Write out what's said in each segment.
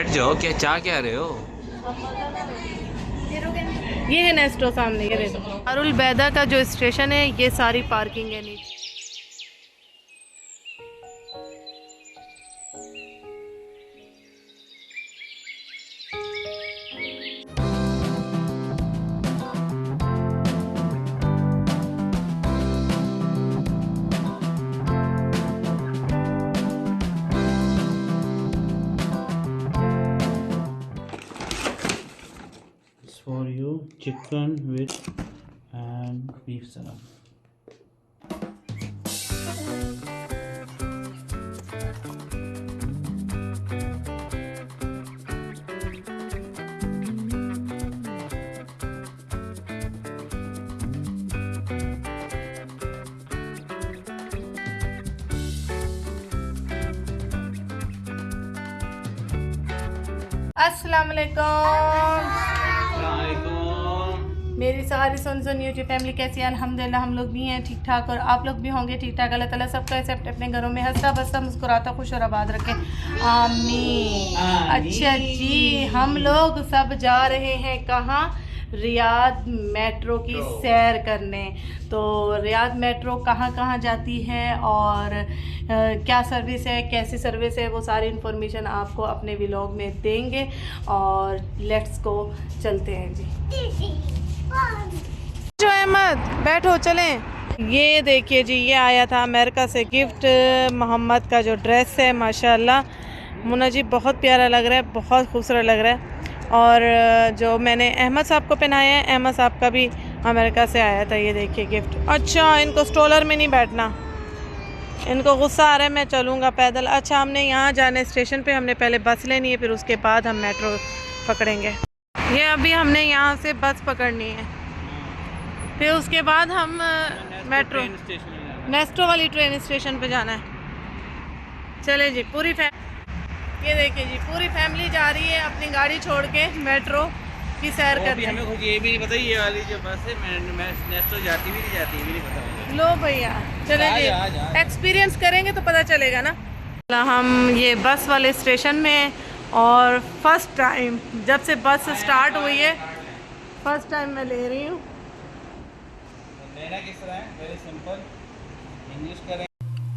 बैठ जाओ, क्या चाह क्या रहे हो? ये है नेस्टो सामने, ये देखो दारुल बैदा का जो स्टेशन है, ये सारी पार्किंग है नीचे। For you, chicken with and beef salad. अस्सलाम वालेकुम। मेरी सारी सुन यूट्यूब फैमिली कैसी है? अल्हम्दुलिल्लाह हम लोग भी हैं ठीक ठाक, और आप लोग भी होंगे ठीक ठाक। अल्लाह ताला सबको ऐसे अपने घरों में हंसता बसता मुस्कुराता खुश और आबाद रखे, आमीन। अच्छा जी, हम लोग सब जा रहे हैं कहाँ? रियाद मेट्रो की सैर करने। तो रियाद मेट्रो कहाँ कहाँ जाती है और क्या सर्विस है, कैसी सर्विस है, वो सारी इन्फॉर्मेशन आपको अपने व्लॉग में देंगे। और लेट्स गो, चलते हैं जी। जो अहमद बैठो, चलें। ये देखिए जी, ये आया था अमेरिका से गिफ्ट, मोहम्मद का जो ड्रेस है माशाल्लाह मुन्ना जी बहुत प्यारा लग रहा है, बहुत खूबसूरत लग रहा है। और जो मैंने अहमद साहब को पहनाया है, अहमद साहब का भी अमेरिका से आया था। ये देखिए गिफ्ट। अच्छा, इनको स्ट्रोलर में नहीं बैठना, इनको गुस्सा आ रहा है, मैं चलूँगा पैदल। अच्छा, हमने यहाँ जाने स्टेशन पे हमने पहले बस लेनी है, फिर उसके बाद हम मेट्रो पकड़ेंगे। ये अभी हमने यहाँ से बस पकड़नी है, फिर उसके बाद हम मेट्रो नेस्टो वाली ट्रेन स्टेशन पे जाना है। चले जी, ये देखिए जी, पूरी फैमिली जा रही है अपनी गाड़ी छोड़ के मेट्रो की सैर करने। हमें खुद ये भी नहीं पता, ये वाली जो बस है मैं नेस्टो जाती भी नहीं जाती भी नहीं पता। लो भैया, चले जी, एक्सपीरियंस करेंगे तो पता चलेगा ना। हम ये बस वाले स्टेशन में, और फर्स्ट टाइम जब से बस स्टार्ट हुई है, फर्स्ट टाइम मैं ले रही हूँ। लेना किस तरह है? वेरी सिंपल, इंग्लिश करें।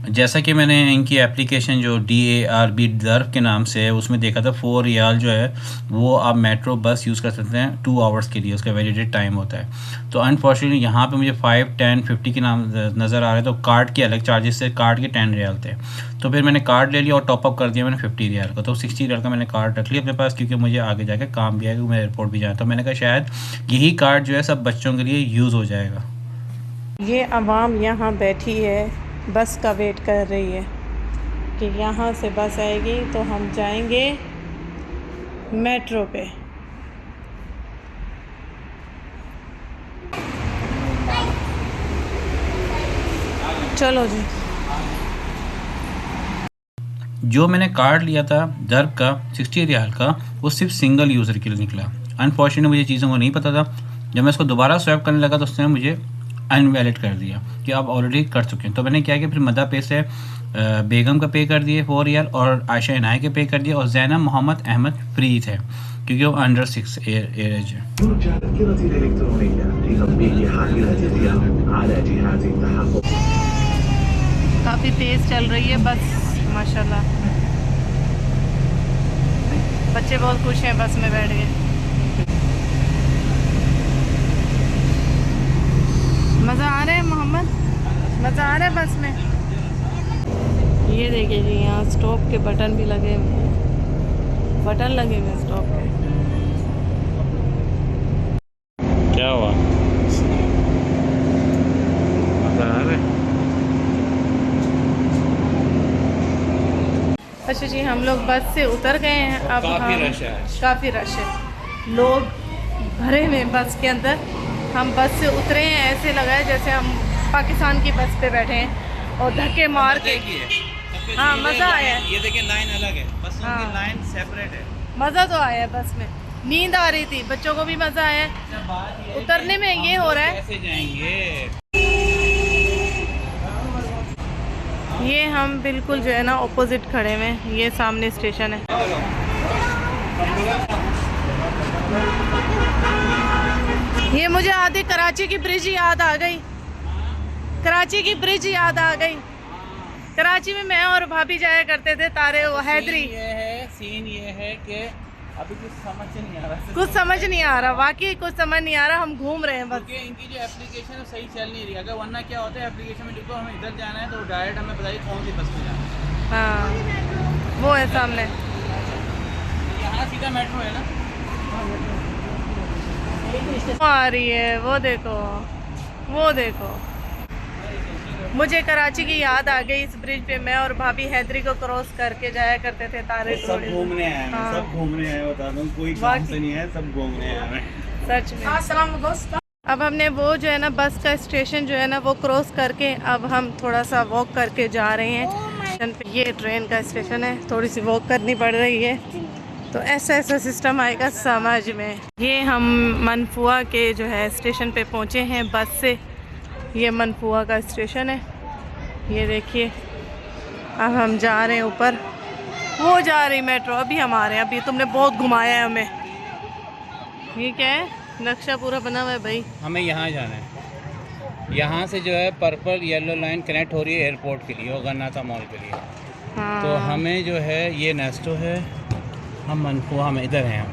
जैसा कि मैंने इनकी एप्लीकेशन जो DARB दर्ब के नाम से है उसमें देखा था, 4 रियाल जो है वो आप मेट्रो बस यूज़ कर सकते हैं 2 आवर्स के लिए, उसका वैलिडेट टाइम होता है। तो अनफॉर्चुनेटली यहाँ पे मुझे 5, 10, 50 के नाम नज़र आ रहे, तो कार्ड के अलग चार्जेस थे, कार्ड के 10 रियाल थे। तो फिर मैंने कार्ड ले लिया और टॉपअप कर दिया मैंने 50 रियाल का, तो 60 रियाल का मैंने कार्ड रख लिया अपने पास, क्योंकि मुझे आगे जाके काम भी आएगा, मैं एयरपोर्ट भी जाना। तो मैंने कहा शायद यही कार्ड जो है सब बच्चों के लिए यूज़ हो जाएगा। ये अवाम यहाँ बैठी है, बस का वेट कर रही है कि यहाँ से बस आएगी तो हम जाएंगे मेट्रो पे। चलो जी। जो मैंने कार्ड लिया था दर्ब का 60 रियाल का, वो सिर्फ सिंगल यूज़र के लिए निकला। अनफॉर्चुनेटली मुझे चीज़ों को नहीं पता था, जब मैं इसको दोबारा स्वैप करने लगा तो उसने मुझे अनवैलिड कर दिया कि आप ऑलरेडी कर चुके हैं। तो मैंने क्या किया, फिर मदा पे से बेगम का पे कर दिए 4 रियाल, और आयशा इनाया के पे कर दिया, और जैनब मोहम्मद अहमद फ्री थे क्योंकि वो अंडर 6 एज है। काफ़ी तेज़ चल रही है बस माशाल्लाह, बच्चे बहुत खुश हैं बस में बैठ गए। मज़ा आ रहा है मोहम्मद, मज़ा आ रहा है बस में। ये देखिए जी, यहाँ स्टॉप के बटन भी लगे हुए हैं, बटन लगे हुए हैं स्टॉप के। क्या हुआ? मज़ा आ रहा है? अच्छा जी, हम लोग बस से उतर गए हैं। अब काफ़ी रश है, काफ़ी रश है, लोग भरे हुए बस के अंदर। हम बस से उतरे हैं, ऐसे लगा है जैसे हम पाकिस्तान की बस पे बैठे हैं, और धक्के मार के। हाँ, मज़ा आया है। ये देखिए लाइन अलग है, बस हाँ, की लाइन सेपरेट है। मज़ा तो आया है बस में, नींद आ रही थी, बच्चों को भी मज़ा आया है। उतरने में ये हो रहा है, कैसे जाएंगे? ये हम बिल्कुल जो है ना ऑपोजिट खड़े हुए हैं, ये सामने स्टेशन है। ये मुझे आधी कराची की ब्रिज याद आ गई, कराची की ब्रिज याद आ गई। कराची में मैं और भाभी जाया करते थे तारे वो हैदरी। सीन ये है कि अभी कुछ समझ नहीं आ रहा, कुछ समझ नहीं आ रहा, वाकई कुछ समझ नहीं आ रहा, हम घूम रहे हैं बस। इनकी जो एप्लीकेशन है सही चल नहीं रही। अगर वरना क्या होता है एप्लीकेशन में देखो हमें इधर जाना है तो डायरेक्ट हमें बताइए कौन सी बस में जाना है। हाँ वो है सामने, यहाँ सीधा मेट्रो है ना, आ रही है वो देखो, वो देखो। मुझे कराची की याद आ गई, इस ब्रिज पे मैं और भाभी हैदरी को क्रॉस करके जाया करते थे तारे सब घूमने आए हैं। हाँ। सब घूमने आए, बता दूं कोई काम से नहीं है, सब घूमने आए हैं सच में। अब हमने वो जो है ना बस का स्टेशन जो है ना वो क्रॉस करके अब हम थोड़ा सा वॉक करके जा रहे हैं। ये ट्रेन का स्टेशन है, थोड़ी सी वॉक करनी पड़ रही है, तो ऐसा ऐसा सिस्टम आएगा समझ में। ये हम मनफुआ के जो है स्टेशन पे पहुँचे हैं बस से। ये मनफुआ का स्टेशन है, ये देखिए। अब हम जा रहे हैं ऊपर, वो जा रही मेट्रो, अभी हम आ रहे हैं। अभी तुमने बहुत घुमाया है हमें। ये क्या है, नक्शा पूरा बना हुआ है भाई। हमें यहाँ जाना है, यहाँ से जो है पर्पल येलो लाइन कनेक्ट हो रही है एयरपोर्ट के लिए और गन्नाता मॉल के लिए। हाँ। तो हमें जो है ये नेस्टो है, हम मनफुआ में इधर हैं।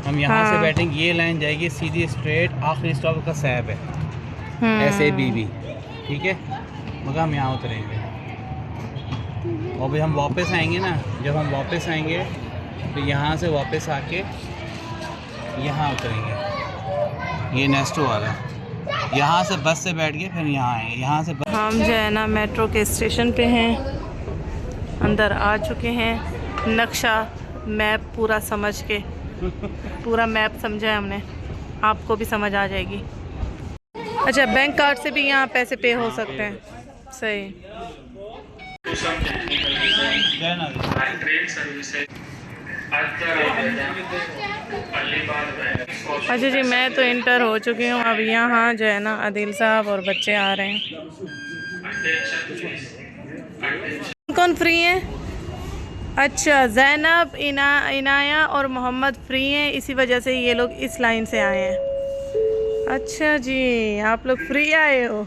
हम यहाँ से बैठेंगे, ये लाइन जाएगी सीधी स्ट्रेट, आखिरी स्टॉप का सैब है SABB, ठीक है। मगर हम यहाँ उतरेंगे और फिर हम वापस आएंगे ना, जब हम वापस आएंगे तो यहाँ से वापस आके यहाँ उतरेंगे, ये नेस्टो वाला। यहाँ से बस से बैठ के फिर यहाँ आएंगे, यहाँ से बस। हम जो है ना मेट्रो के स्टेशन पे हैं, अंदर आ चुके हैं। नक्शा मैप पूरा समझ के, पूरा मैप समझा है हमने, आपको भी समझ आ जाएगी। अच्छा, बैंक कार्ड से भी यहाँ पैसे पे हो सकते हैं, सही। अच्छा जी, मैं तो इंटर हो चुकी हूँ। अब यहाँ जो है ना आदिल साहब और बच्चे आ रहे हैं। कौन फ्री हैं? अच्छा, ज़ैनब, इनाया और मोहम्मद फ्री हैं, इसी वजह से ये लोग इस लाइन से आए हैं। अच्छा जी, आप लोग फ्री आए हो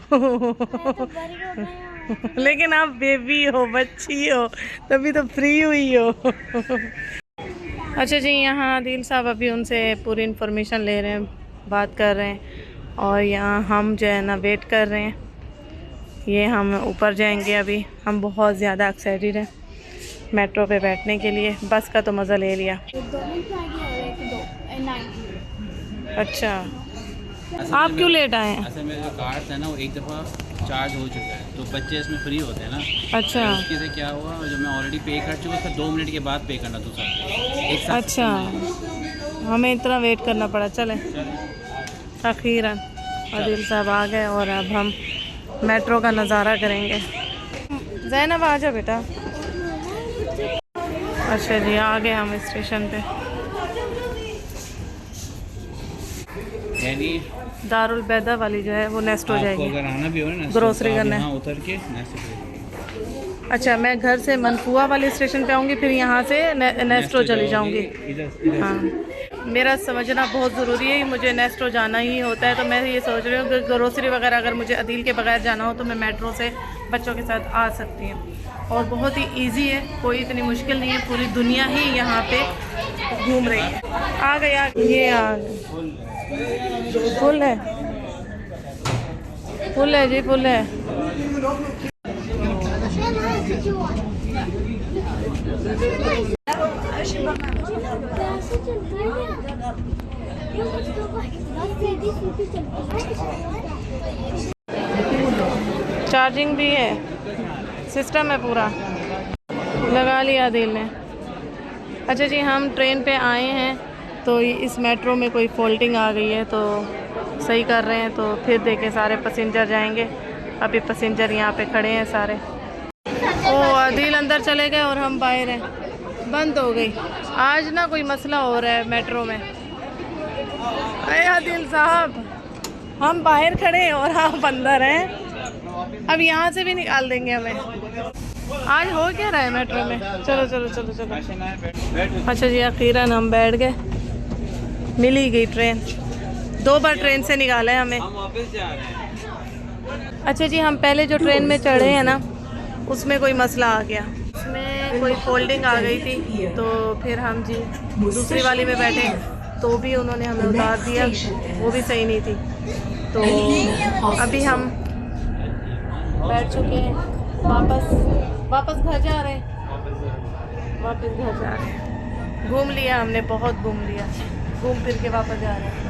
लेकिन आप बेबी हो, बच्ची हो, तभी तो फ्री हुई हो अच्छा जी, यहाँ आदिल साहब अभी उनसे पूरी इन्फॉर्मेशन ले रहे हैं, बात कर रहे हैं। और यहाँ हम जो है ना वेट कर रहे हैं। ये हम ऊपर जाएंगे अभी। हम बहुत ज़्यादा एक्साइटेड हैं मेट्रो पे बैठने के लिए। बस का तो मज़ा ले लिया। अच्छा, आप क्यों लेट आए हैं? असल में जो कार्ड है ना वो एक दफ़ा चार्ज हो चुका है, तो बच्चे इसमें फ्री होते हैं ना। अच्छा, तो उसके से क्या हुआ, जो मैं ऑलरेडी पे कर चुका था, 2 मिनट के बाद पे करना दूसरा एक साथ। अच्छा, हमें इतना वेट करना पड़ा। चले, अखीरन आदिल साहब आ गए और अब हम मेट्रो का नज़ारा करेंगे। ज़ैनब आ जा बेटा। अच्छा जी, आ गए हम स्टेशन पे। यानी दारुल बैदा वाली जो है वो नेस्ट हो जाएगी। अगर आना भी हो ना ग्रोसरी करना है, उतर के नेस्ट। अच्छा, मैं घर से मनफुआ वाले स्टेशन पे आऊँगी, फिर यहाँ से नेस्टो चली जाऊँगी। हाँ, मेरा समझना बहुत ज़रूरी है, मुझे नेस्टो जाना ही होता है। तो मैं ये सोच रही हूँ कि ग्रोसरी वगैरह अगर मुझे अदील के बगैर जाना हो तो मैं मेट्रो से बच्चों के साथ आ सकती हूँ। और बहुत ही ईजी है, कोई इतनी मुश्किल नहीं है। पूरी दुनिया ही यहाँ पे घूम रही है। आ गया, ये आ गया। फुल है, फुल है जी, फुल है। चार्जिंग भी है, सिस्टम है पूरा, लगा लिया दिल ने। अच्छा जी, हम ट्रेन पे आए हैं तो इस मेट्रो में कोई फॉल्टिंग आ गई है तो सही कर रहे हैं। तो फिर देखें, सारे पैसेंजर जाएंगे। अभी पैसेंजर यहाँ पे खड़े हैं सारे। ओ, आदिल अंदर चले गए और हम बाहर हैं, बंद हो गई। आज ना कोई मसला हो रहा है मेट्रो में। अरे आदिल साहब, हम बाहर खड़े हैं और आप अंदर हैं। अब यहाँ से भी निकाल देंगे हमें। आज हो क्या रहा है मेट्रो में? चलो चलो चलो चलो। अच्छा जी, अखीरन हम बैठ गए, मिल ही गई ट्रेन। 2 बार ट्रेन से निकाला है हमें। हम वापस जा रहे हैं। अच्छा जी, हम पहले जो ट्रेन में चढ़े हैं ना, उसमें कोई मसला आ गया, उसमें कोई फोल्डिंग आ गई थी, तो फिर हम जी दूसरी वाली में बैठे, तो भी उन्होंने हमें उतार दिया, वो भी सही नहीं थी। तो अभी हम बैठ चुके हैं, वापस घर जा रहे हैं, वापस घर जा रहे हैं। घूम लिया हमने, बहुत घूम लिया, घूम फिर के वापस जा रहे हैं।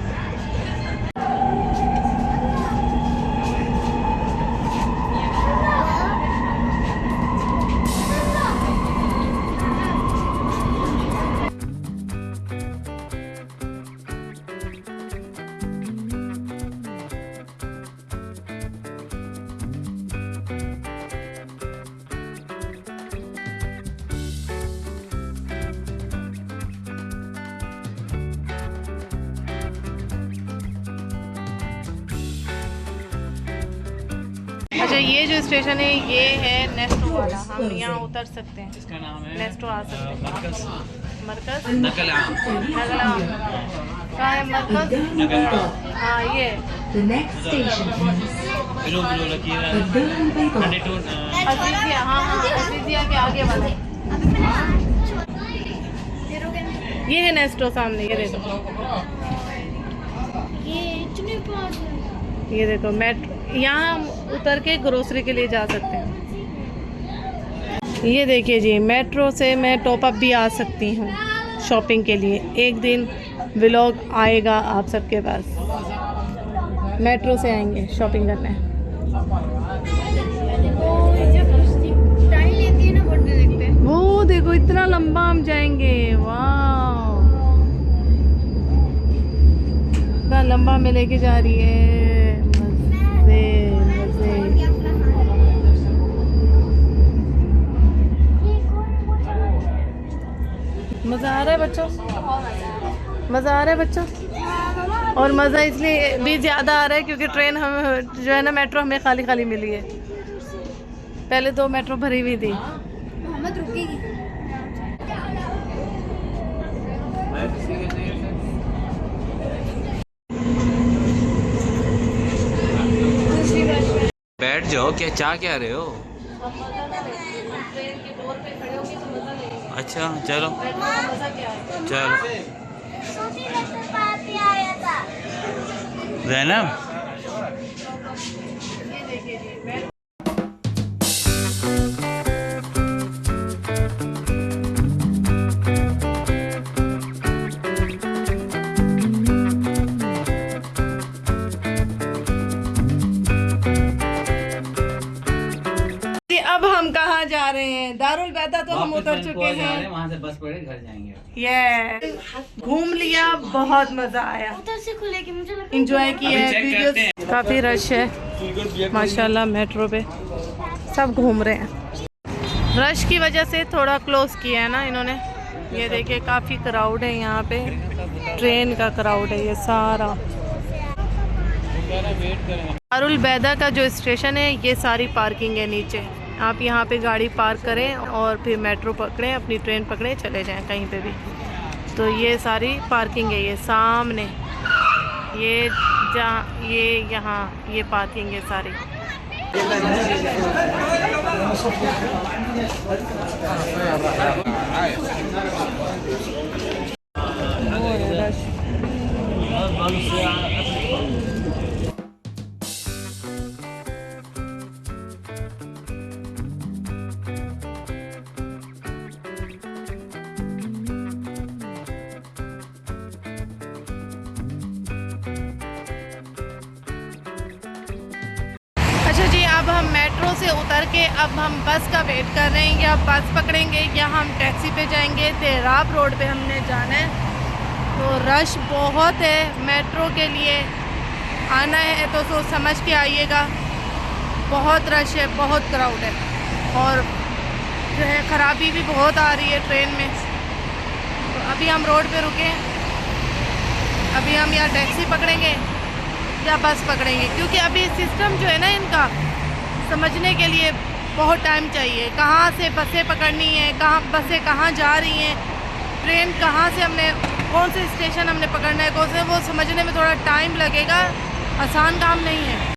अच्छा, ये जो स्टेशन है ये है नेस्टो वाला, हम यहाँ उतर सकते हैं। इसका नाम है नेस्टो आ सकते हैं। मरकज नकलाम। नगलाम कहाँ है मरकज? हाँ ये अजीजिया, हाँ हाँ अजीजिया के आगे वाला ये है नेस्टो सामने। ये देखो, ये देखो मेट्रो, यहाँ हम उतर के ग्रोसरी के लिए जा सकते हैं। ये देखिए जी, मेट्रो से मैं टॉप अप भी आ सकती हूँ शॉपिंग के लिए। एक दिन व्लॉग आएगा आप सबके पास, मेट्रो से आएंगे शॉपिंग करने। वो देखो इतना लंबा हम जाएंगे, वाह इतना लंबा हमें लेके जा रही है, मजे मजे। मज़ा आ रहा है बच्चों, मज़ा आ रहा है बच्चों। और मज़ा इसलिए भी ज़्यादा आ रहा है क्योंकि ट्रेन हम जो है ना, मेट्रो हमें खाली खाली मिली है। पहले 2 मेट्रो भरी हुई थी। बैठ जाओ, क्या चाह क्या रहे हो? अच्छा चलो चलो। ज़ैनब अब हम कहाँ जा रहे हैं? दारुल बैदा तो हम उतर चुके हैं, वहाँ से बस पकड़े घर जाएंगे। ये घूम लिया, बहुत मजा आया, उधर से खुले कि मुझे लगा एंजॉय किया है। वीडियोस काफी रश है माशाल्लाह, मेट्रो पे सब घूम रहे हैं। रश की वजह से थोड़ा क्लोज किया है ना इन्होंने। ये देखिए काफी क्राउड है यहाँ पे, ट्रेन का क्राउड है ये सारा। दारुल बैदा का जो स्टेशन है, ये सारी पार्किंग है नीचे। आप यहाँ पे गाड़ी पार्क करें और फिर मेट्रो पकड़ें, अपनी ट्रेन पकड़ें, चले जाएं कहीं पे भी। तो ये सारी पार्किंग है, ये सामने, ये जहाँ, ये यहाँ, ये पार्किंग है सारी। अच्छा जी, अब हम मेट्रो से उतर के अब हम बस का वेट कर रहे हैं, या बस पकड़ेंगे या हम टैक्सी पे जाएंगे। तेराब रोड पे हमने जाना है, तो रश बहुत है। मेट्रो के लिए आना है तो सोच समझ के आइएगा, बहुत रश है, बहुत क्राउड है, और जो है ख़राबी भी बहुत आ रही है ट्रेन में। तो अभी हम रोड पे रुके, अभी हम या टैक्सी पकड़ेंगे या बस पकड़ेंगे, क्योंकि अभी सिस्टम जो है ना इनका समझने के लिए बहुत टाइम चाहिए। कहाँ से बसें पकड़नी है, बसें कहाँ जा रही हैं, ट्रेन कहाँ से हमने, कौन से स्टेशन हमने पकड़ना है, कौन से, वो समझने में थोड़ा टाइम लगेगा, आसान काम नहीं है।